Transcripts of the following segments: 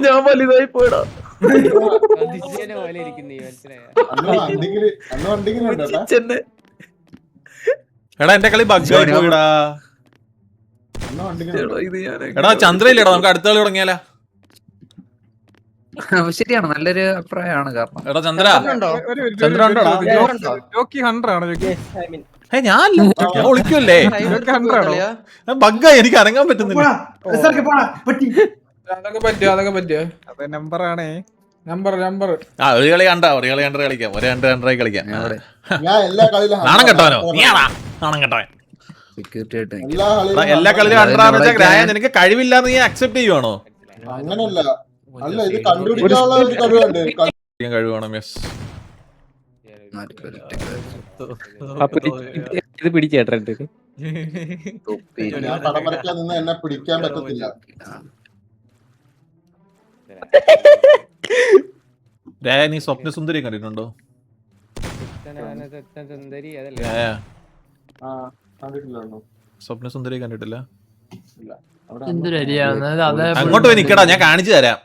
ഞാൻ വലുതായി പോയടാ. എടാ എന്റെ കളി ബഗ്ഗായി പോയിടാ. എടാ ചന്ദ്രയില്ലേടാ, നമുക്ക് അടുത്ത കളി തുടങ്ങിയാലോ? ശരിയാണ്, നല്ലൊരു അഭിപ്രായമാണ്. കാരണം എടാ ചന്ദ്ര ചന്ദ്ര ഉണ്ടോടാ? ഞാനല്ല, ഞാൻ ഒളിക്കുമല്ലേ. ബഗ്ഗായി, എനിക്ക് അനങ്ങാൻ പറ്റുന്നില്ല. അതൊക്കെ പറ്റുമോ? നമ്പർ ആ ഒരു കളി കണ്ട, ഒരു കളി കണ്ടര കളിക്കാം, ഒരു രണ്ടരായി കളിക്കാം. നാണം കെട്ടവനോ നീയാണാ? നാണം കെട്ടവൻ. സെക്യൂരിറ്റി ആയിട്ട് എല്ലാ കളിയിലും അണ്ടറാന്ന് വെച്ചാൽ ഗ്രായ നിനക്ക് കഴിവില്ലാന്ന് നീ അക്സെപ്റ്റ് ചെയ്യുവാണോ? അങ്ങനല്ല, അല്ല ഇത് കണ്ടുപിടിക്കാനുള്ള ഒരു കഴിവുണ്ട്. കഴിവാണ്. യെസ്, ഇത് പിടിച്ചേട്ടാ. ഞാൻ പടം വരയ്ക്കാൻ നിന്ന് എന്നെ പിടിക്കാൻ പറ്റത്തില്ല. രായ നീ സ്വപ്ന സുന്ദരി കണ്ടിട്ടുണ്ടോ? സ്വപ്ന സുന്ദരി കണ്ടിട്ടില്ല? അങ്ങോട്ട് പോയി നിക്കടാ, ഞാൻ കാണിച്ചു തരാം.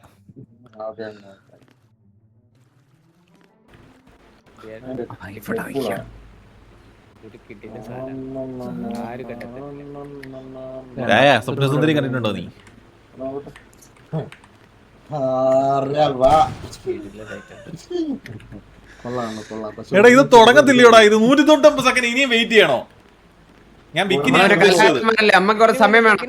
രായ സ്വപ്ന സുന്ദരി കണ്ടിട്ടുണ്ടോ നീ? എടാ ഇത് തുടങ്ങത്തില്ലയോടാ, ഇത് 190 സെക്കൻഡ് ഇനിയും വെയിറ്റ് ചെയ്യണോ? ഞാൻ ബിക്കിനി അമ്മക്ക് കുറച്ച് സമയം വേണം.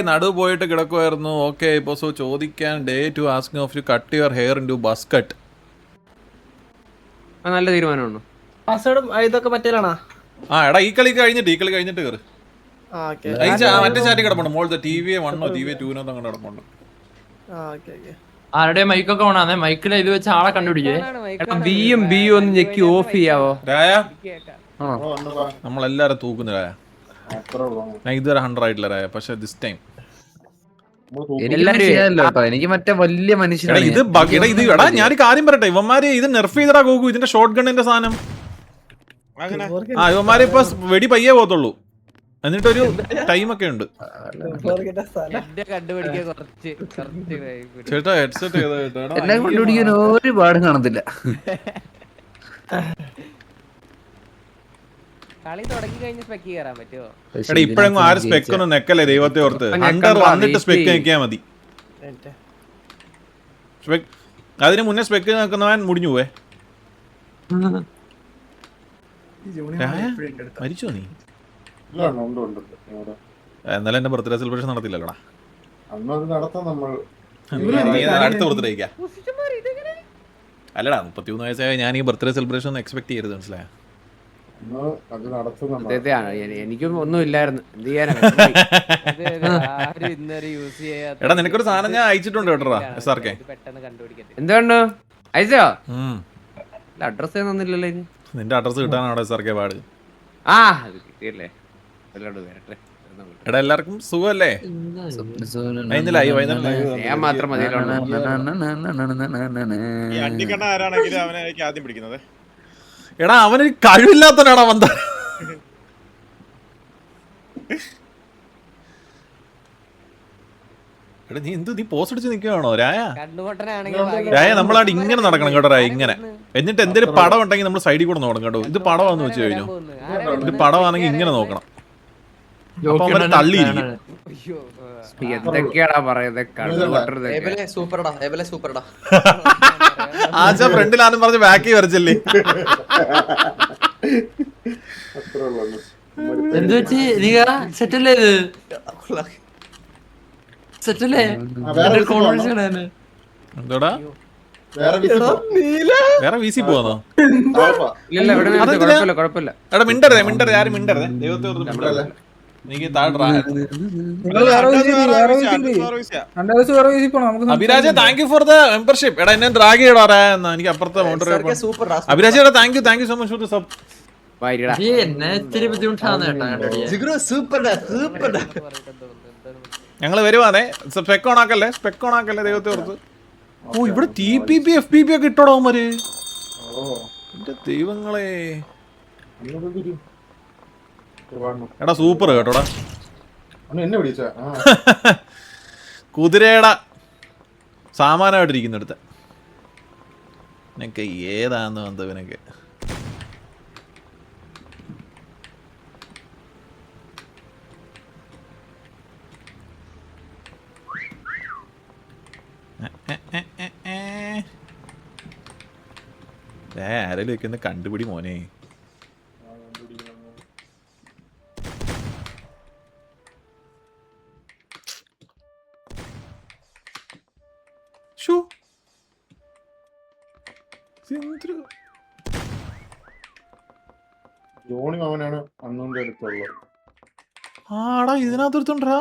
നടു പോയിട്ട് കിടക്കുമായിരുന്നു. ഓക്കെ, ഇപ്പൊ സോ ചോദിക്കാൻ they to asking of you cut your hair into buzz cut. നല്ല തീരുമാനമാണ്. ഇതൊക്കെ പറ്റിയാണോ? ആ എടാ ഈ കളി കഴിഞ്ഞിട്ട് കയറി. മറ്റേ ചാറ്റി കിടപ്പുണ്ട് മോളത്തെ TV 1 TV 2 അങ്ങനെ കിടപ്പുണ്ട്. ആരുടെ മൈക്കൊക്കെ ഓണാന്നേ, മൈക്കിൽ ഇത് വെച്ച് ആളെ കണ്ടുപിടിക്കേ. ബിയും ഒന്ന് ഞെക്കി ഓഫ് ചെയ്യാവോ? രായ നമ്മളെല്ലാരും തൂക്കുന്ന രായ. ഞാൻ ഇതുവരെ 100 ആയിട്ടില്ല രായ, പക്ഷെ ദിസ് ടൈം എനിക്ക് മറ്റേ വലിയ മനുഷ്യനാണ് ഇത്. എടാ ഞാനൊരു കാര്യം പറയട്ടെ, ഇവന്മാര് ഇത് നെർഫ് ചെയ്തടാ ഗോകു, ഇതിന്റെ ഷോർട്ട് ഗണ്ണിന്റെ സാധനം. ആ ഇവന്മാര് ഇപ്പൊ വെടി പയ്യേ പോകത്തുള്ളൂ, എന്നിട്ടൊരു ടൈമൊക്കെ ഉണ്ട്. ചേട്ടാ ഹെഡ്സെറ്റ് എന്നെ കണ്ടുപിടിക്കാൻ ഒരുപാട് കാണത്തില്ല. എടാ ഇപ്പഴെങ്ങും ആരും സ്പെക്ക് ഒന്നും നെക്കല്ലേ ദൈവത്തെ ഓർത്ത്. ഹണ്ടർ വന്നിട്ട് സ്പെക്ക് നിൽക്കാ മതി. അതിന് മുന്നേ സ്പെക്ക് നിൽക്കുന്നവൻ മുടിഞ്ഞു പോവേ. മരിച്ചോ നീ? എന്നാലും എന്റെ ബർത്ത്ഡേ സെലിബ്രേഷൻ നടത്തില്ലല്ലോടാ. അടുത്ത ബർത്ത്ഡേ അല്ലടാ, 31 വയസ്സായ ഞാൻ ഈ ബർത്ത്ഡേ സെലിബ്രേഷൻ ഒന്നും എക്സ്പെക്ട് ചെയ്യരുത്, മനസ്സിലായോ? എനിക്കും ഒന്നും ഇല്ലായിരുന്നു. എടാ നിനക്കൊരു സാധനം ഞാൻ അയച്ചിട്ടുണ്ട് കേട്ടോ SRK. എന്തുകൊണ്ട് അയച്ചോ? അഡ്രസ് തന്നില്ലല്ലോ. നിന്റെ അഡ്രസ് കിട്ടാനാണ് SRK പാട്. ആ കിട്ടിയല്ലേ. എടാ എല്ലാവർക്കും സുഖല്ലേ? ഞാൻ മാത്രം മതി. എടാ അവനൊരു കഴിവില്ലാത്തനാടാ വന്ന. എടാ നീ നീ പോസ്റ്റ് അടിച്ച് നിൽക്കുകയാണോ രായ? രായ നമ്മളാണ് ഇങ്ങനെ നടക്കണം കേട്ടോ രായ, ഇങ്ങനെ. എന്നിട്ട് എന്തെങ്കിലും പടം ഉണ്ടെങ്കിൽ നമ്മൾ സൈഡിൽ കൂടെ നോക്കണം കേട്ടോ. ഇത് പടമാണെന്ന് വെച്ച് കഴിഞ്ഞു, ഇത് പടമാണെങ്കിൽ ഇങ്ങനെ നോക്കണം. തള്ളിയിരിക്കും. എന്തൊക്കെയാടാ പറയുന്നത്? ആശ ഫ്രണ്ടിലാന്നും പറഞ്ഞ് ബാക്കി വരച്ചല്ലേ. എന്ത് വെച്ച് നീ സെറ്റല്ലേ? ഇത് സെറ്റല്ലേ? എന്തോടാ വേറെ VC പോവാന്നോ? കുഴപ്പമില്ല. എടാ മിണ്ടരുതേ ആരും മിണ്ടരുതേ, ദൈവത്തെ ഓർത്ത് മിണ്ടരുതേ. Abhiraj thank you for the membership. എടാ എന്നെ ഡ്രാഗ് ചെയ്യടാ എന്നാ, എനിക്ക് അപ്പുറത്തെ അഭിരാജ് എടാ thank you so much for the sub. ഞങ്ങള് വരുവാന്നേ. സ്പെക്ക് ഓൺ ആക്കല്ലേ ദൈവത്തെ ഓർത്ത്. ഓ ഇവിടെ TPP FPP ഒക്കെ ഇട്ടോടാ അവന്മാര്. എന്റെ ദൈവങ്ങളെ. അങ്ങോട്ട് തിരി. ഒരുപാട്. എടാ സൂപ്പർ കേട്ടോടാ. എന്നെ വിളിച്ചാ കുതിരയുടെ സാമാനമായിട്ടിരിക്കുന്നിടത്ത് നിനക്ക് ഏതാന്ന് വന്നവനൊക്കെ. ആരെങ്കിലും വെക്കുന്ന കണ്ടുപിടി മോനെ. ഷൂ ജോണി അവനാണ് അണ്ണന്റെ അടുത്തുള്ളത്. ആടാ ഇതിനകത്തൊരുത്തുണ്ടാ.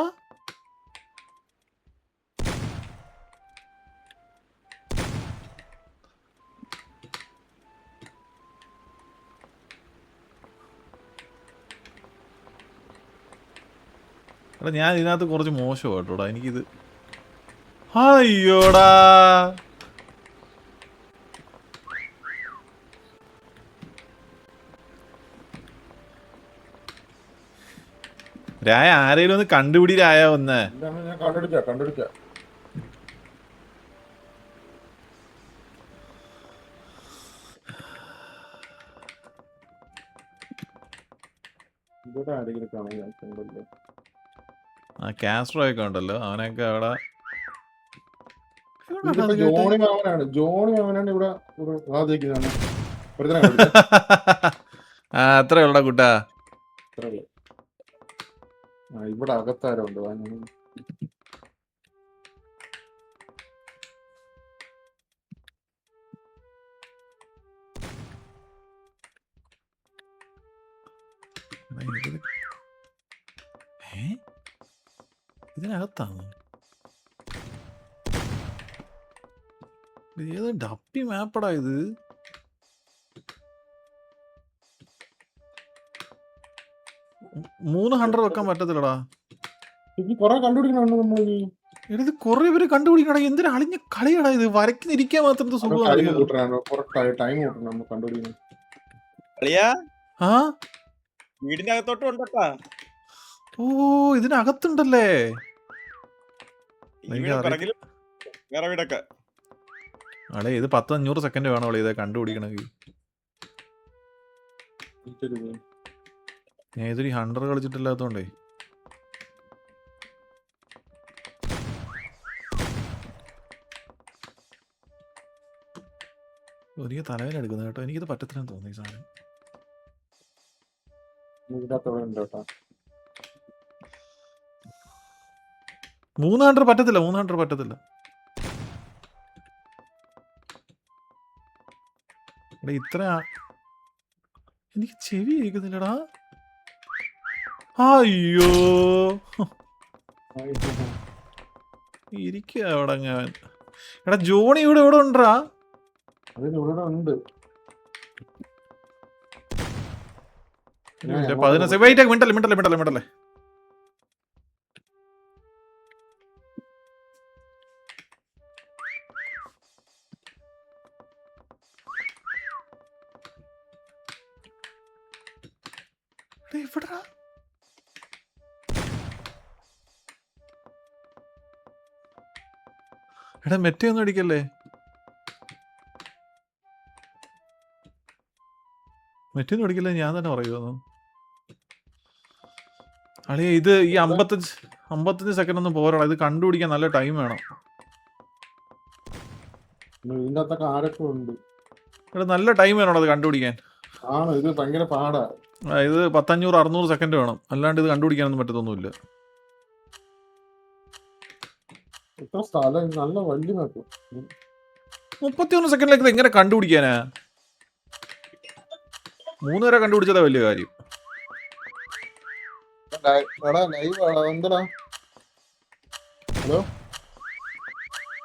എടാ ഞാൻ ഇതിനകത്ത് കുറച്ച് മോശമായിട്ടോടാ എനിക്കിത്. അയ്യോടാ രായ ആരേലും ഒന്ന് കണ്ടുപിടി രായ ഒന്ന്. എന്താണ് ഞാൻ കണ്ടെടുക്ക ഇവിടെ ആരെങ്കിലും കാണാൻ. ആ കാസ്ട്രോ ഒക്കെ ഉണ്ടല്ലോ അവനൊക്കെ അവിടെ. ജോണി മാമനാണ് ഇവിടെ ആ അത്ര ഉള്ളടാ കുട്ടാ. ഇവിടെ അകത്താരുണ്ട്. ഇതിനകത്താണ് ഏത് ഡപ്പി മാപ്പടാ ഇത്. $300 വെക്കാൻ പറ്റത്തില്ലടാ. കൊറേ കണ്ടുപിടിക്കണുണ്ട് നമ്മള്. ഇത് കൊറേ പേര് കണ്ടുപിടിക്കണ. എന്തിനാ അളിഞ്ഞ കളിയാടാ ഇത്. വരയ്ക്കുന്നിരിക്കാൻ മാത്രം സുഖമാണ്. ആ വീടിന്റെ അകത്തോട്ടും ഉണ്ടട്ടാ. ഓ ഇതിനകത്തുണ്ടല്ലേ. വേറെ വീടൊക്കെ അളേ ഇത് 10-500 സെക്കൻഡ് വേണോ ഇതെ കണ്ടുപിടിക്കണമെങ്കിൽ. ഞാൻ ഇതൊരു 100 കളിച്ചിട്ടില്ലാത്തോണ്ടേ. എനിക്ക് തലവേദന എടുക്കുന്നു കേട്ടോ. എനിക്കിത് പറ്റത്തില്ലെന്ന് തോന്നി ഈ സാധനം. 300 പറ്റത്തില്ല. 300 പറ്റത്തില്ല. ഇത്ര എനിക്ക് ചെവി കേൾക്കുന്നില്ലടാ. അയ്യോ ഇരിക്കുക അവിടെ ഞാൻ. എടാ ജോണി ഇവിടെ എവിടെ ഉണ്ടാ. ഉണ്ട്. 15 വെയിറ്റ് മിണ്ടല്ലേ. എവിടാ എടാ മെറ്റയൊന്നും അടിക്കല്ലേ. മെറ്റൊന്നും അടിക്കല്ലേ ഞാൻ തന്നെ പറയുന്നു. അളിയ ഇത് ഈ 55 സെക്കൻഡ് ഒന്നും പോരാ. ഇത് കണ്ടുപിടിക്കാൻ നല്ല ടൈം വേണം. ഇവിടെ നല്ല ടൈം വേണം അത് കണ്ടുപിടിക്കാൻ. ഇത് ഭയങ്കര പാടാ. ഇത് 500-600 സെക്കൻഡ് വേണം. അല്ലാണ്ട് ഇത് കണ്ടുപിടിക്കാനൊന്നും പറ്റത്തൊന്നുമില്ല. നല്ല വലിയ 31 സെക്കൻഡിലേക്ക് എങ്ങനെ കണ്ടുപിടിക്കാനാ. 3 വരെ കണ്ടുപിടിച്ചതാ വലിയ കാര്യം. എന്താ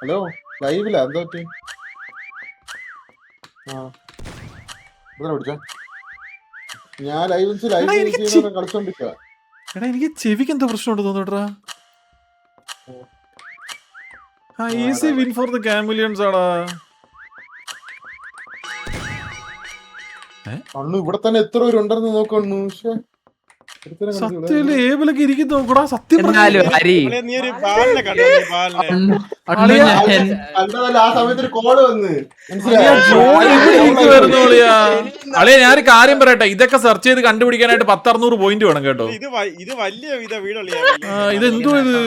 ഹലോ ലൈവിലാ എന്താ പറ്റി? ഞാൻ ലൈവ് കളിച്ചോണ്ടിരിക്കുക. എടാ എനിക്ക് ചെവിക്ക് എന്താ പ്രശ്നമുണ്ട് തോന്നുട്ടാ. ഈസി വിൻ ഫോർ ദ ക്യാമിലിയൻസ് ആടാ. അണ്ണു ഇവിടെ തന്നെ എത്ര പേരുണ്ടെന്ന് നോക്കണ്ണു. സത്യം ഏബിലൊക്കെ ഇരിക്കുന്നു നോക്കടാ. സത്യം എന്നാലും ഹരി അളിയാ, നീ ഒരു ബാലിനെ കണ്ടോ, നീ ബാലിനെ? കണ്ടതല്ല, ആ സമയത്ത് ഒരു കോള് വന്ന് അളിയ ഞാനൊരു കാര്യം പറയട്ടെ, ഇതൊക്കെ സെർച്ച് ചെയ്ത് കണ്ടുപിടിക്കാനായിട്ട് 10-600 പോയിന്റ് വേണം കേട്ടോ. ഇത് വലിയ വീടളിയാ. ഇതെന്തോ ഇത്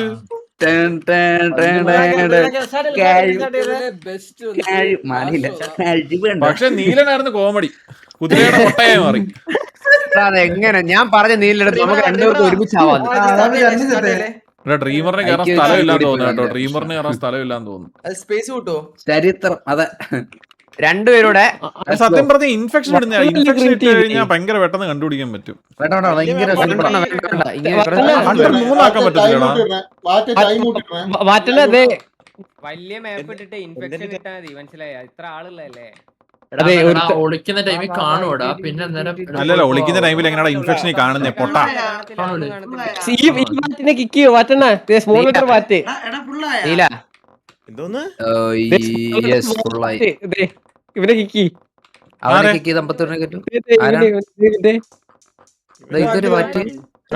പക്ഷെ നീലനായിരുന്നു കോമഡി. കുതിരയുടെ കൊട്ടയായി മാറി. എങ്ങനെ ഞാൻ പറഞ്ഞ നീലെടുത്ത് നമുക്ക് രണ്ടുപേർക്ക് ഒരുമിച്ചാവാന്ന്. ഡ്രീമറിന് കയറാൻ സ്ഥലമില്ലാന്ന് തോന്നുന്നു കേട്ടോ. ഡ്രീമറിന് കയറാൻ സ്ഥലമില്ലാന്ന് തോന്നുന്നു. സ്പേസ് കിട്ടോ? ചരിത്രം അതെ. രണ്ടുപേരുടെ സത്യം പറഞ്ഞ ഇൻഫെക്ഷൻ ഇടുന്ന ഇൻഫെക്ഷൻ ഇട്ട് കഴിഞ്ഞാൽ ഭയങ്കര പെട്ടെന്ന് കണ്ടുപിടിക്കാൻ പറ്റും. ഭയങ്കര 103 പറ്റത്തില്ലടാ. മാറ്റല്ലേ. വലിയ മാപ്പ് ഇട്ടിട്ട് ഇൻഫെക്ഷൻ ഇട്ടാ മതി, മനസ്സിലായ? ഇത്ര ആളുള്ളതല്ലേ. ഒളിക്കുന്ന ടൈമിൽ കാണൂടാ. പിന്നെ അല്ലല്ലോ, ഒളിക്കുന്ന ടൈമിൽ എങ്ങനെയാ ഇൻഫെക്ഷൻ കാണുന്നേ? പൊട്ടാ നീല എന്തോന്ന്? ഇവരെ കിക്കി ഇതൊരു വാറ്റ്.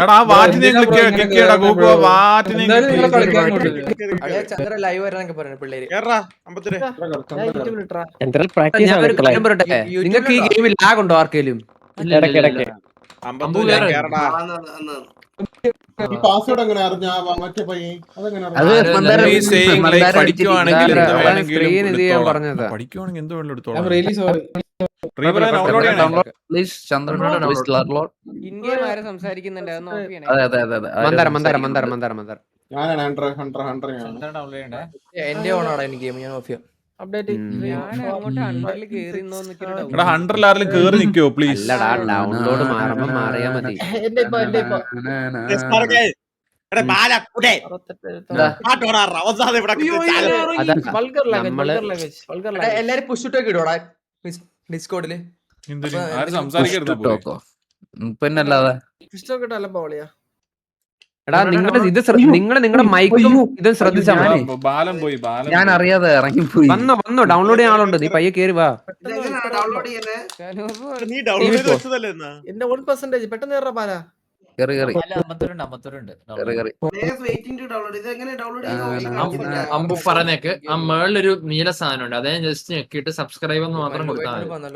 എടാ ആ വാറ്റിനെ വാറ്റിനെ ചന്ദ്ര ലൈവ് വരാനൊക്കെ പറഞ്ഞു പിള്ളേര്. കേറാ, 52. നിങ്ങൾക്ക് ഈ ഗെയിമിൽ ലാഗ് ഉണ്ടോ ആർക്കെങ്കിലും? ഇടയ്ക്കിടയ്ക്ക് 52 കേറടാ. ഈ പാസ്വേഡ് എങ്ങനെ അറിഞ്ഞ മറ്റേ പയ്യൻ? അതെങ്ങനെ പഠിക്കുവാണെങ്കിൽ സ്ക്രീൻ ഇത് ചെയ്യാൻ പറഞ്ഞത്. പഠിക്കുവാണെങ്കിൽ എന്തോ വേണം എടുത്തോളാം. ഇന്ത്യയിൽ ആരും സംസാരിക്കുന്നുണ്ട്, അതൊന്ന് ഓഫ് ചെയ്യണേ. മന്ദാരം ഞാനാണ് ഹൺഡ്രഡ് എന്റെ ഓണാടാ എനിക്ക് ഗെയിം, ഞാൻ ഓഫ് ചെയ്യാം. ഞാൻ അങ്ങോട്ട് അണ്ടറിൽ കേറിന്നോന്ന് എടാ 100 ആരെങ്കിലും കേറി നിക്കോ പ്ലീസ്? അല്ലടാ, ഡൗൺലോഡ് മാറുമ്പോ മാറിയാ മതി. എടാ ബാല കുടേ. പാട്ടോടാ റവസാദ് ഇവിടെ എല്ലാരും പുഷിട്ടൊക്കെ ഇടോടാ ഡിസ്കോഡില്. ആരും സംസാരിക്കരുത്. പിന്നല്ലാതെ എടാ നിങ്ങളുടെ മൈക്കും ഇതും ശ്രദ്ധിച്ചാൽ മതി. ബാലം പോയി. ഞാൻ അറിയാതെ ഇറങ്ങിപ്പോയി. വന്നോ ഡൗൺലോഡ് ചെയ്യാൻ ആളുണ്ട്. നീ പയ്യെ കേറി വാ. നീ ഡൗൺലോഡ് ചെയ്ത് വെച്ചതല്ലേ എന്നാ? എന്റെ 1% പെട്ടെന്ന് കേറാ പാല. കേറി അമ്പു പറഞ്ഞേക്ക്. ആ മേളിലൊരു നീല സാധനം ഉണ്ട്, അതേ ജസ്റ്റ് ഞെക്കിയിട്ട് സബ്സ്ക്രൈബ് എന്ന് മാത്രം കൊടുത്താൽ മതി.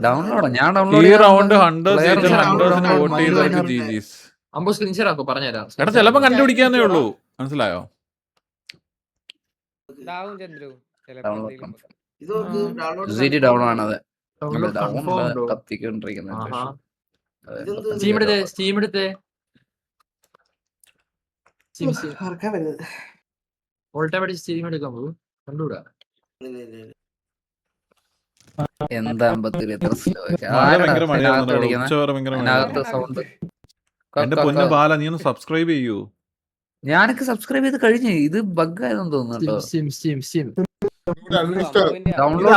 ഡൗൺലോഡ് ഞാൻ ഈ ഡൗൺലോഡ് റൗണ്ട് 100 വോട്ട് ചെയ്തവർക്ക് GG's. അമ്പു സ്ക്രീൻഷോട്ട് ആക്കോ, പറഞ്ഞുതരാം. എടാ ചിലപ്പോ കണ്ടുപിടിക്കാന്നേ ഉള്ളൂ, മനസ്സിലായോ? ഇതാവും ചന്ദ്രു ഡൗൺ ആണത്. കത്തിക്കൊണ്ടിരിക്കുന്നത്. സ്റ്റീം എടുത്തേ. ഓൾട്ട പഠിച്ച് സ്റ്റീം എടുക്കാൻ പോകും. കണ്ടുകൂടാ എന്താ 53 എത്ര ഭയങ്കര മഴയാണ്. സൗണ്ട്. എന്റെ പൊന്നു ബാല, നീ ഒന്ന് സബ്സ്ക്രൈബ് ചെയ്യൂ. ഞാനൊക്കെ സബ്സ്ക്രൈബ് ചെയ്ത് കഴിഞ്ഞു. ഇത് ബഗ് ആയതെന്ന് തോന്നുന്നു.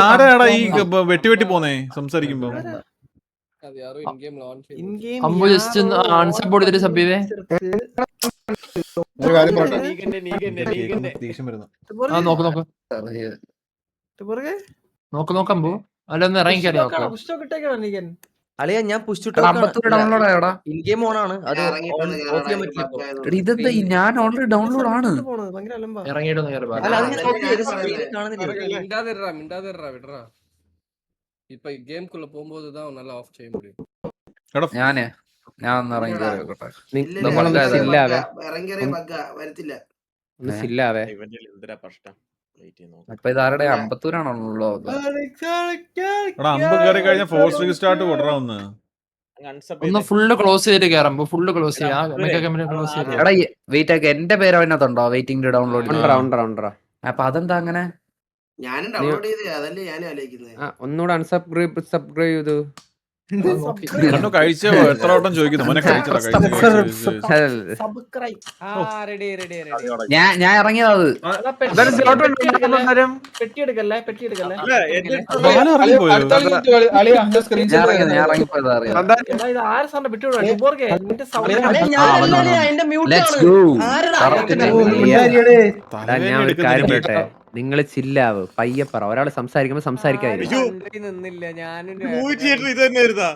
ആരാടാ ഈ വെട്ടി പോന്നേ സംസാരിക്കുമ്പോ? അമ്പു ജസ്റ്റ് അൺസപ്പോർട്ട് ചെയ്തിട്ട് സബ് ചെയ്തേ. നോക്ക് അമ്പു. അല്ല ഒന്ന് ഇറങ്ങിക്കാലോ. അളിയാ ഞാൻ ഇൻ ഗെയിം ഓൺ ആണ്. അത് ഓഫ് ചെയ്യാൻ പറ്റില്ല. ഇതെന്താ ഞാൻ ഓൾറെഡി ഡൗൺലോഡ് ആണ്. ഇറങ്ങിയിട്ടൊന്ന് കയറി അല്ല അത് ഞാൻ ഓഫ് ചെയ്ത് സ്ക്രീനിൽ കാണുന്നില്ല. இப்ப கேம்க்குள்ள போகும்போது தான் நல்லா ஆஃப் செய்ய முடியும். ഞാൻ ഒന്ന് ഇറങ്ങി കേറിയോട്ടെ. അപ്പൊ ഇത് ആരുടെ 54 ആണല്ലോ? കയറി കഴിഞ്ഞ ഫോഴ്സ് റീസ്റ്റാർട്ട് കൊടുറാവുന്ന ഒന്ന് ഫുള്ള് ക്ലോസ് ചെയ്തിട്ട് കയറുമ്പോ ഫുള്ള് ക്ലോസ് ചെയ്യാം. എടാ വെയിറ്റ് ആക്കി, എന്റെ പേര് അതിനകത്തുണ്ടോ വെയിറ്റിംഗ് ഡൗൺലോഡ്? അപ്പൊ അതെന്താ അങ്ങനെ? ഞാനും ഡൗൺലോഡ് ചെയ്ത് അതല്ലേ ഞാനും ആലോചിക്കുന്നത്. ഒന്നുകൂടെ സബ്സ്ക്രൈബ് ചെയ്തു. കഴിച്ചോ? എത്ര വട്ടം ചോദിക്കുന്നു മോനെ കഴിച്ചോ? ഞാൻ ഇറങ്ങിയതാ. ഞാൻ ഒരു കാര്യം പറയട്ടെ, നിങ്ങൾ ചില്ലാവ് പയ്യെ പറ. ഒരാൾ സംസാരിക്കുമ്പോ സംസാരിക്കാതിരിക്കും. അയ്യോ. നിന്നില്ല ഞാനും മൂവി തിയേറ്റർ ഇത് തന്നെ ആയിരുന്നാ?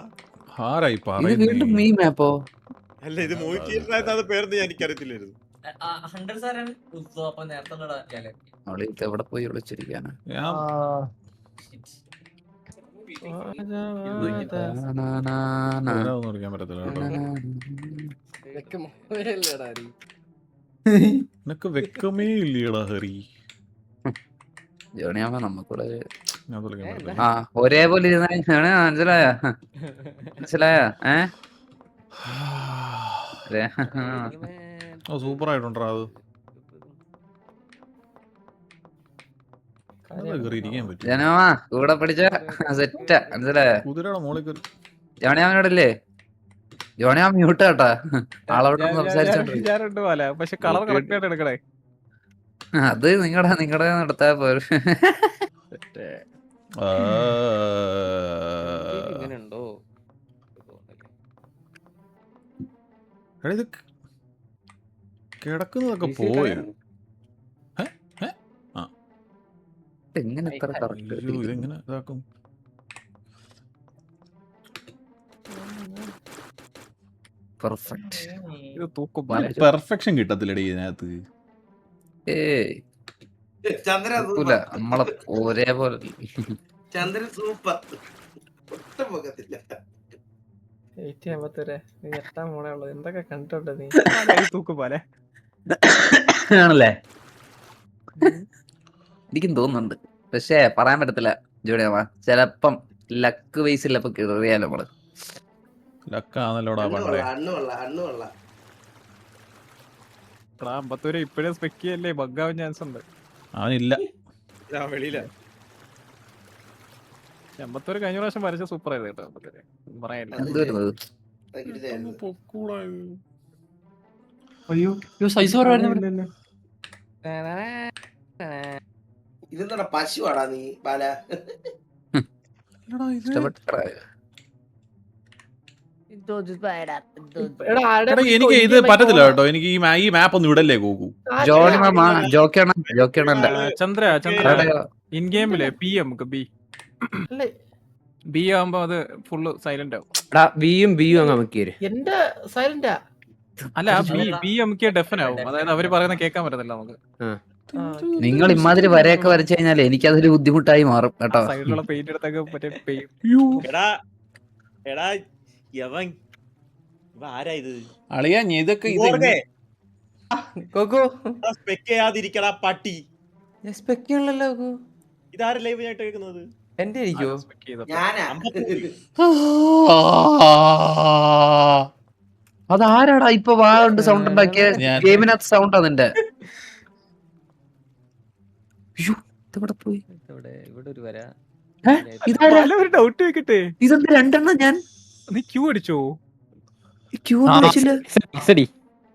ആരായി ഇത് വീണ്ടും പറയുന്നേ? മീ മാപ്പോ? അല്ല ഇത് മൂവി തിയേറ്റർ ആയിരുന്നു, അത് പേരെന്ന് ഞാൻ എനിക്കറിയത്തില്ലായിരുന്നു. അവള് ഇത് എവിടെ പോയി വിളിച്ചിരിക്കാനാ? ഞാൻ അതിനകത്തൊന്നും വിളിക്കാൻ പറ്റത്തില്ല കേട്ടോ. നിനക്ക് വെക്കമേ ഇല്ലടാ ഹരി. ജോണിയാമ്മ നമുക്കൂടെ ഞാൻ വിളിക്കാൻ പറ്റില്ല. ആ ഒരേപോലെ മനസ്സിലായ മനസ്സിലായ ഓ സൂപ്പർ ആയിട്ടുണ്ടാ അത്. ഇരിക്കാൻ പറ്റും. ജനമാ കൂടെ പഠിച്ച സെറ്റ മനസ്സിലായ. കുതിരയുടെ മോളിൽ കയറി ജോണിയാമ്മനോടല്ലേ? ജോണിയാമ്മ മ്യൂട്ട് കേട്ടാ. ആളവിടെ സംസാരിച്ചോണ്ട് പക്ഷെ കളർ കറക്റ്റ് ആയിട്ട് എടുക്കണേ. അത് നിങ്ങടെ നടത്താ പോരെ. ഇങ്ങനെയുണ്ടോ? ഇത് കിടക്കുന്നതൊക്കെ പോയോ? എങ്ങനെ ഇത്ര കറക്റ്റ്? ഇതെങ്ങനെ ഇതാക്കും? പെർഫെക്റ്റ്. ഇത് തൂക്കും പെർഫെക്ഷൻ കിട്ടത്തില്ലടി ഇതിനകത്ത്. ഏയ്ക്കൂല നമ്മളെ ഒരേപോലെ. ചന്ദ്രൻ സൂപ്പർ. ഒട്ടും പോകത്തില്ല. എന്തൊക്കെ കണ്ടോട്ടെ നീ? തൂക്കും പോലെ ആണല്ലേ? എനിക്കും തോന്നുന്നുണ്ട്, പക്ഷേ പറയാൻ പറ്റത്തില്ല ജോണിയാമ്മ. ചെലപ്പം ലക്ക് ബേസിലപ്പോ കേറിയാലോ നമ്മള്. ലക്കാന്നല്ലോടാ പണ്ടേ. അമ്പത്തൂര് ഇപ്പഴേ സ്പെക്ക് ചെയ്യല്ലേ, ബഗ്ഗാവാൻ ചാൻസ് ഉണ്ട്. അവനില്ല വെളിയില. അമ്പത്തൂര് കഴിഞ്ഞ പ്രാവശ്യം വരച്ച സൂപ്പർ ആയത് കേട്ടോ. അമ്പത്തൂര് പറയാനില്ല. എന്തുവരുന്നത്? അയ്യോ സൈസ് കുറവായിരുന്നു. ഇതെന്താ പശുവാടാ നീ ബാല? എനിക്ക് ഇത് പറ്റത്തില്ല കേട്ടോ. എനിക്ക് ഈ മാപ്പ് ഒന്നും ഇടല്ലേ ഗോകു. ചന്ദ്ര ഇൻ ഗെയിമിലെ ബി നമുക്ക് ബി ആവുമ്പോ അത് ഫുള്ള് സൈലന്റ് ആവും. ബിയും ബിയും അങ്ങ് അമക്കിയേര്. എന്റെ സൈലന്റാ. അല്ല ബി അമക്കിയ ഡെഫൻ ആവും. അതായത് അവര് പറയുന്ന കേൾക്കാൻ പറ്റത്തില്ല നമുക്ക്. നിങ്ങൾ ഇമാതിരി വരയൊക്കെ വരച്ചു കഴിഞ്ഞാൽ എനിക്കതൊരു ബുദ്ധിമുട്ടായി മാറും കേട്ടോ. സൈഡിലുള്ള പെയിന്റ് എടുത്തൊക്കെ മറ്റേ എടാ യവൻ ആരാ ഇത്? അളിയാ ഇതൊക്കെ സ്പെക്ക് ചെയ്യാതിരിക്കടാ പട്ടി. ഇതാര ലൈവ് ആയിട്ട് കേൾക്കുന്നത്? എന്റെ ഇരിക്കോ? അതാരാടാ ഇപ്പൊ വാ കൊണ്ട് സൗണ്ട് ഉണ്ടാക്കിയ? ഗെയിമിനകത്ത് സൗണ്ട് അതിന്റെ. പോയി ഇവിടെ ഒരു വര. ഡൗട്ട് വെക്കട്ടെ. ഇതെന്ത് രണ്ടെണ്ണം? ഞാൻ നീ ക്യൂ അടിച്ചോ?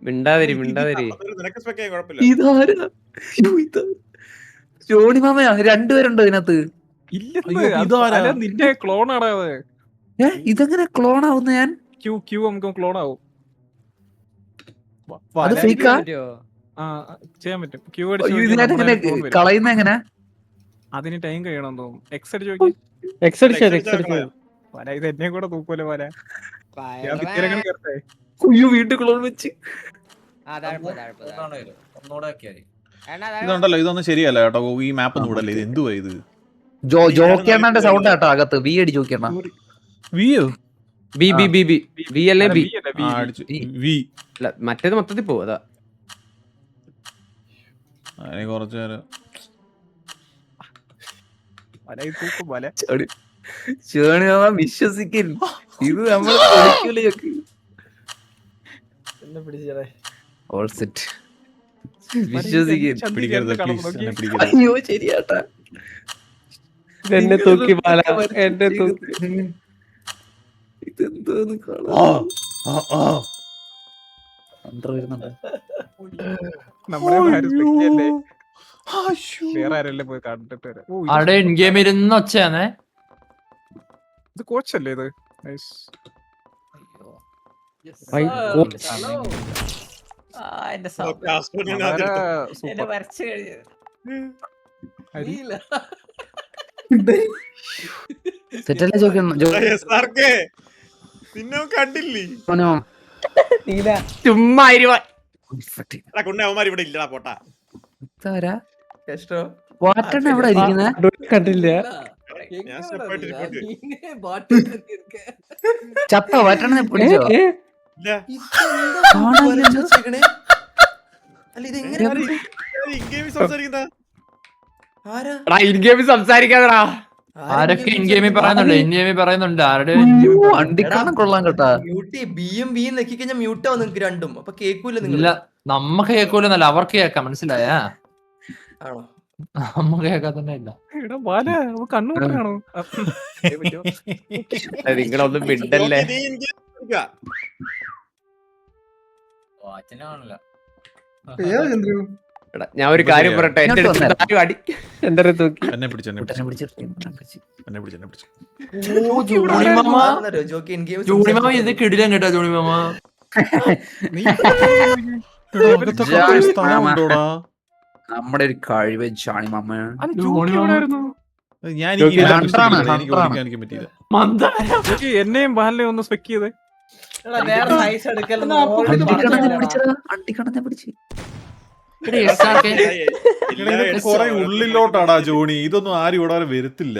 മിണ്ടാതിരി നിനക്ക് സ്പെക്ക് ചെയ്യാൻ കുഴപ്പമില്ല. ഇതാരാ? ജോണി മാമയാ? രണ്ടുപേരുണ്ടോ ഇതിനകത്ത്? നിന്റെ ക്ലോൺ ആടാ അത്. ഇതെങ്ങനെ ക്ലോൺ ആവുന്ന? ഞാൻ ക്യൂ നമുക്ക് ക്ലോൺ ആവും. അത് ഫേക്കാ? ചെയ്യാൻ പറ്റും. ക്യൂ ഇതിനകത്ത് കളയുന്ന എങ്ങനെ? അതിന് ടൈം കഴിയണം തോന്നും. എക്സ് അടിച്ച് നോക്കി. ഇത് എന്നെ കൂടെ തൂക്കൂല പോലെ. വീട്ടിൽ ക്ലോൺ വെച്ച് ഇതുണ്ടല്ലോ, ഇതൊന്നും ശരിയല്ല കേട്ടോ. ഈ മാപ്പ് ഒന്നും ഇടല്ലേ. ഇത് എന്തുവാ ഇത്? ജോക്കേണ്ണന്റെ സൗണ്ട് കേട്ടോ അകത്ത്. വി അടി ജോക്കേണ്ണ. വിയോ? മറ്റേത് മൊത്തത്തിൽ പോവും. അതാ കുറച്ചു നേരം വിശ്വസിക്കൽ. ഇത് നമ്മൾ അയ്യോ ശരിയാട്ടാ. എന്നെ തൂക്കി പാല എന്നെ തൂക്കി. ഇതെന്തോന്ന് വേറെ ആരല്ലേ പോയി കണ്ടിട്ട് വരാം. ഇത് കോച്ചല്ലേ ഇത്? സെറ്റല്ലേ ചോദിക്കുന്നു SRK, നിന്നെ അവൻ കണ്ടില്ലേ? ചുമ്മാ എടാ കുണ്ണ അവന്മാർ ഇവിടെ ഇല്ലടാ പോട്ടാ. വാട്ടണ്ണ എവിടെ ഇരിക്കുന്നത്? കണ്ടില്ല. ഞാൻ സ്റ്റെപ്പായിട്ട് ഇരിപ്പുണ്ട്. ചത്ത വാട്ടണ്ണ പിടിച്ചോ? ഇല്ല. അല്ല ഇതെങ്ങനെ ഇൻ-ഗെയിമിൽ സംസാരിക്കുന്ന ഇൻ ഗെയിമിൽ സംസാരിക്കാതെടാ. ആരൊക്കെ ഇൻ ഗെയിമിൽ പറയുന്നുണ്ട്? ഇൻ ഗെയിമിൽ പറയുന്നുണ്ട്. ആരുടെ അണ്ടിക്കണം കൊള്ളാം കേട്ടാ. മ്യൂട്ട് ബിയും ബിയും നെക്കി കഴിഞ്ഞാൽ മ്യൂട്ട് ആവും നിങ്ങക്ക് രണ്ടും. അപ്പൊ കേൾക്കൂല നിങ്ങൾ. ഇല്ല, നമ്മക്ക് കേൾക്കൂലെന്നല്ല, അവർക്ക് കേൾക്കാം. മനസ്സിലായാ? ആണോ? നമ്മക്ക് കേൾക്കാൻ തന്നെ ഇല്ല. കണ്ണൂട്ടാണോ? നിങ്ങളൊന്നും മിണ്ടല്ലേ. നീ in-game കളിക്കുക. ഞാൻ ഒരു കാര്യം പറയട്ടെ. എന്റെ അടുത്ത് ആരും അടി എന്റെ അടുത്ത് നോക്കി എന്നെ പിടിച്ചു ആണെന്നറിയോ? ജോക്കി in game ജോണി മാമ ഇത് കിടിലം കേട്ടോ. ജോണി മാമ നമ്മുടെ ഒരു കഴിവ് ജോണി മാമ. ഞാൻ എനിക്ക് പറ്റിയില്ല. എന്നെയും ബാലിനെയും ഒന്ന് സ്പെക്ക് ചെയ്ത് അണ്ടിക്കണത്തെ പിടിച്ച് കൊറേ ഉള്ളിലോട്ടാടാ ജോണി. ഇതൊന്നും ആരും ഇവിടെ വരത്തില്ല.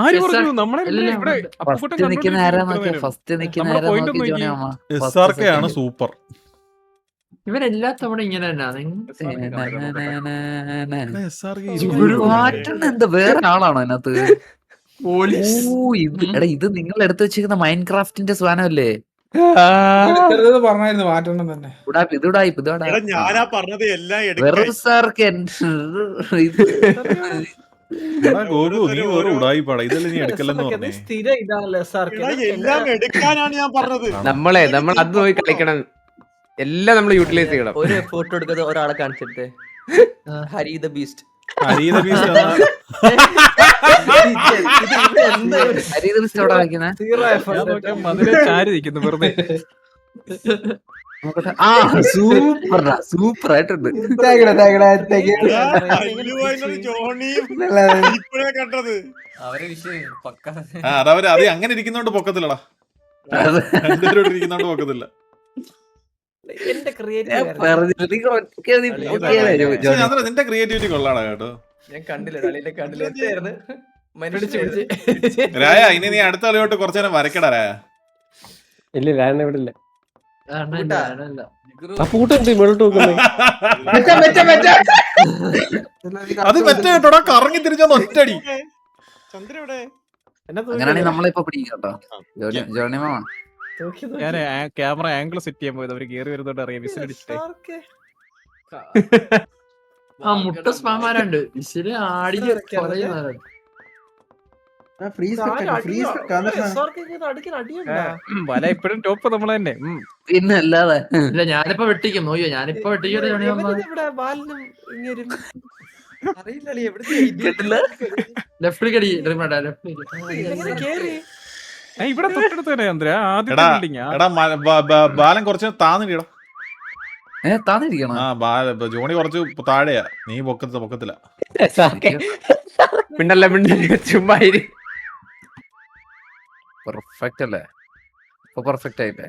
ആര് പറഞ്ഞു? നമ്മളെ ഇവിടെ ഫസ്റ്റ് നിക്കുന്ന ആരാ നോക്കിയ? ഫസ്റ്റ് നിക്കുന്ന ആരാ നോക്കി ജോണി മാമ? SRK ആണ് സൂപ്പർ. ഇവരെല്ലാ തവണ ഇങ്ങനെ തന്നെ. വാട്ടണ്ണ എന്താ വേറെ ആളാണോ അതിനകത്ത്? പോലീസ് എടാ ഇത് നിങ്ങൾ എടുത്തു വെച്ചിരിക്കുന്ന മൈൻഡ് ക്രാഫ്റ്റിന്റെ സാധനമല്ലേ? പറഞ്ഞായിരുന്നു മാറ്റണം തന്നെ. എടാ ഞാനാ പറഞ്ഞത് എല്ലാം എടുക്കാൻ. ഗോഗു നീ വേറെ ഉടായിപ്പാടാ. ഇതല്ലേ നീ എടുക്കല്ലെന്ന് പറഞ്ഞേ. എടാ, എല്ലാം എടുക്കാനാണ് ഞാൻ പറഞ്ഞത്. നമ്മൾ അത് പോയി കളിക്കണം. എല്ലാം നമ്മൾ യൂട്ടിലൈസ് ചെയ്യണം. ഒരു ഫോട്ടോ എടുക്കാതെ ഒരാളെ കാണിച്ചിട്ട് ഹരി ദ ബീസ്റ്റ്. ചാരി നിൽക്കുന്നു വെറുതെ. സൂപ്പർ ആയിട്ടുണ്ട്. ജോണിയും ഇപ്പോഴേ കണ്ടത്. അതവര് അത് അങ്ങനെ ഇരിക്കുന്നോണ്ട് പൊക്കത്തില്ലടാ. ഇരിക്കുന്നോണ്ട് പൊക്കത്തില്ല. നിന്റെ ക്രിയേറ്റിവിറ്റി കൊള്ളാടാ കേട്ടോ. ഞാൻ കണ്ടില്ല എന്തായിരുന്നു രായ ഇനി നീ അടുത്ത കളിയോട്ട് കുറച്ചു നേരം വരക്കടാ രായ. ഇല്ല ഞാൻ ഇവിടെ ഇല്ല. അത് മറ്റേ കേട്ടോടാ കറങ്ങി തിരിച്ചൊന്ന് ഒറ്റടി. ചന്ദ്ര എവിടെ? അങ്ങനെയാണെങ്കിൽ നമ്മളിപ്പോ പിടിക്കും കേട്ടോ ജോണി മാമ. ഞാൻ ക്യാമറ ആംഗിൾ സെറ്റ് ചെയ്യാൻ പോയത് അവര് കേറി വരുന്നോണ്ട് അറിയാം. വിസിലടിച്ചിട്ടേ ആ മുട്ട സ്പാമാരുണ്ട്. വിസില് ആടി വല ഇപ്പഴും ടോപ്പ് നമ്മള് തന്നെ. പിന്നെ അല്ലാതെ ഇല്ല, ഞാനിപ്പോ വെട്ടിക്കും. നോക്കിയോ, ഞാനിപ്പോ വെട്ടിക്കോട്ടെ. ലെഫ്റ്റ് കടി ഇവിടെ തൊട്ടടുത്ത് തന്നെ ചന്ദ്ര. എടാ ആദ്യം എടാ ബാലൻ കുറച്ച് താന്നിടിയടാ. താന്നിരിക്കണം. ജോണി കുറച്ച് താഴെയാ. നീ പൊക്കത്തില്ല. മിണ്ടല്ല ചുമ്മാ പെർഫെക്റ്റ് അല്ലേ? ഇപ്പൊ പെർഫെക്റ്റ് ആയില്ലേ?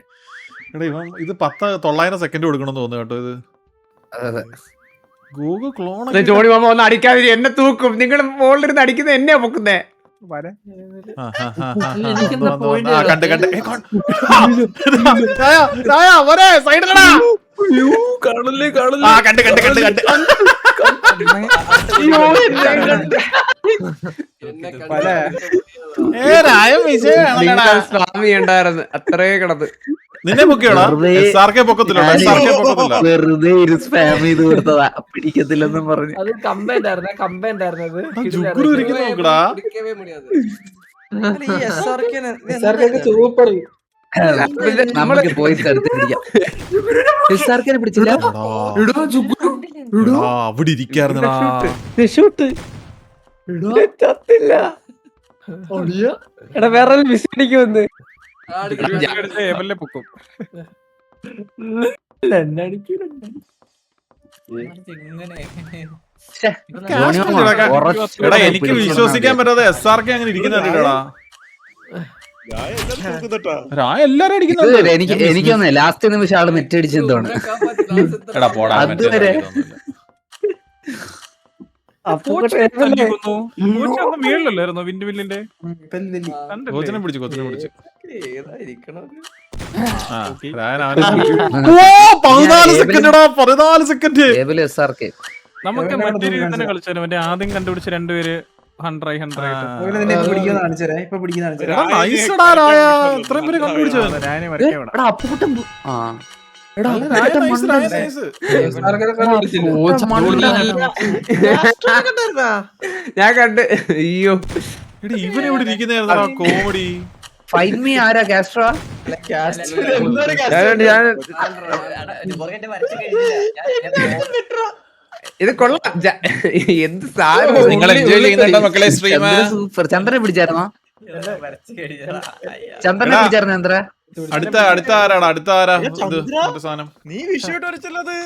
എടാ ഇവൻ ഇത് 900 സെക്കൻഡ് കൊടുക്കണം തോന്നുന്നു കേട്ടോ. ഇത് അതെ ഗൂഗിൾ ക്ലോൺ ജോണി മാമ ഒന്ന് അടിക്കാതിരി. എന്നെ തൂക്കും. നിങ്ങൾ മുകളിലിരുന്ന് അടിക്കുന്നത് എന്നെയാ പൊക്കുന്നേ. കണ്ട് സൈഡിലടാ. സ്വാമി ഉണ്ടായിരുന്നു അത്രേ കിടന്ന്. നിന്നെ പൊക്കിയോടാ? SRK പൊക്കത്തില്ല. വെറുതെ ഒരു സ്പാം ചെയ്ത് കൊടുത്തതാ. പിടിക്കത്തില്ലെന്നും പറഞ്ഞു. അത് കമ്പൈൻഡ് ആയിരുന്നു. ജുഗുരു ഇരിക്കുന്നു നോക്കടാ. സൂപ്പർ. നമുക്ക് പോയി സ്ഥലത്ത് പിടിക്കാം. SRK പിടിച്ചില്ല. അവിടെ ഇരിക്കായിരുന്നടാ. എടാ വേറെ വിസിലടിക്ക് വന്ന് എവല്ലേ പൊക്കും. എടാ എനിക്ക് വിശ്വസിക്കാൻ പറ്റാതെ SRK അങ്ങനെ ഇരിക്കുന്നുണ്ടാ. ഞാൻ എല്ലാരും തൂക്കുന്നുട്ടാ. എല്ലാരും അടിക്കുന്നുണ്ട്. എനിക്കൊന്നേ ലാസ്റ്റ് നിമിഷം ആള് മെറ്റടിച്ചെന്താണ്. എടാ പോടാ അതുവരെ മേളിലല്ലായിരുന്നോ വിൻഡ് മില്ലിന്റെ കോച്ചിനെ പിടിച്ചു ആ, രായൻ 14 സെക്കൻഡ്. SRK നമുക്ക് മറ്റേ രീതി തന്നെ കളിച്ചാലും മറ്റേ ആദ്യം കണ്ടുപിടിച്ച രണ്ടുപേര് 100 ഇത്രയും പേര് കണ്ടുപിടിച്ചോ. ഞാനേ വരയ്ക്കാൻ വിടാം. എടാ അപ്പൂട്ടൻ ഞാൻ കണ്ട് അയ്യോ ഇവനെവിടെ ഇരിക്കുന്ന കോമഡി. ഫൈൻ മീ ആരാ കാസ്ട്രോ? ഇത് കൊള്ളാം. എന്ത് സാധനം നിങ്ങൾ എൻജോയ് ചെയ്യുന്നുണ്ടോ മക്കളെ സ്ട്രീം? സൂപ്പർ. ചന്ദ്രനെ പിടിച്ചായിരുന്നോ? ചന്ദ്രനെ പിടിച്ചായിരുന്നു ചന്ദ്ര. അടുത്ത ആരാടാ? അടുത്ത ആരാ? ഇത് സാധനം നീ വിഷയമായിട്ട് വരച്ചല്ലത്.